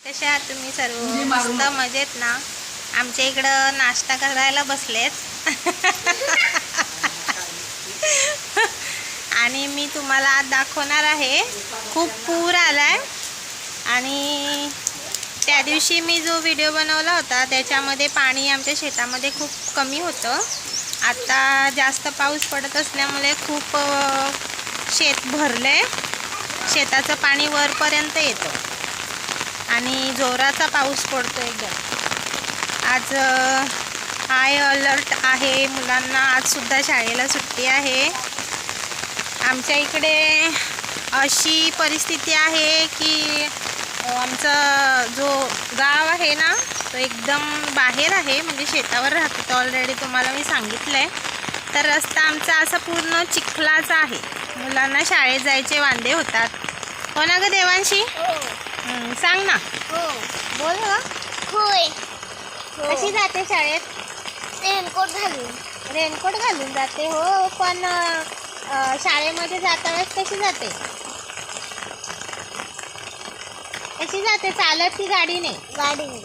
कशा आहात तुम्ही सर्व? मस्त मजेत ना? आमच्या इकडं नाश्ता करायला बसलेत आणि मी तुम्हाला आज दाखवणार आहे. खूप पूर आलाय आणि त्या दिवशी मी जो व्हिडिओ बनवला होता त्याच्यामध्ये पाणी आमच्या शेतामध्ये खूप कमी होतं. आता जास्त पाऊस पडत असल्यामुळे खूप शेत भरले. शेताचं पाणी वरपर्यंत येतं आणि जोराचा पाऊस पडतो एकदम. आज हाय अलर्ट आहे मुलांना. आज सुद्धा शाळेला सुट्टी आहे. आमच्या इकडे अशी परिस्थिती आहे की आमचा जो गाव आहे ना तो एकदम बाहेर आहे, म्हणजे शेतावर राहतो तो ऑलरेडी तुम्हाला मी सांगितलं आहे. तर रस्ता आमचा असा पूर्ण चिखलाचा आहे. मुलांना शाळेत जायचे वांदे होतात. हो ना ग देवांशी? सांग ना. बोल ना. होय. कशी जाते शाळेत? रेनकोट घालून. रेनकोट घालून जाते. हो, पण शाळेमध्ये जाता वेळेस कशी जाते? कशी जाते, चालत की गाडीने? गाडीने.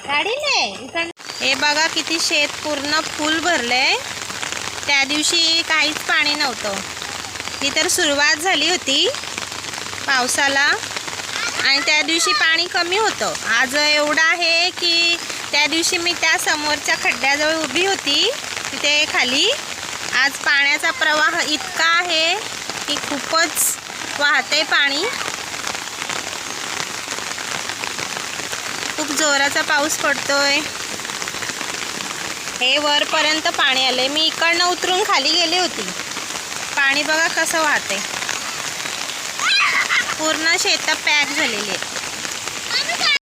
गाडीने. इकडं हे बघा किती शेत पूर्ण फुल भरलंय. त्या दिवशी काहीच पाणी नव्हतं. ही तर सुरुवात झाली होती पावसाला आणि त्या दिवशी पाणी कमी होतं. आज एवढं आहे की त्या दिवशी मी त्या समोरच्या खड्ड्याजवळ उभी होती तिथे खाली. आज पाण्याचा प्रवाह इतका आहे की खूपच वाहते पाणी. खूप जोराचा पाऊस पडतोय. हे वरपर्यंत पाणी आले. मी इकडनं उतरून खाली गेली होती. पाणी बघा कसं वाहते. पूर्ण शेतं पॅक झालेली आहे.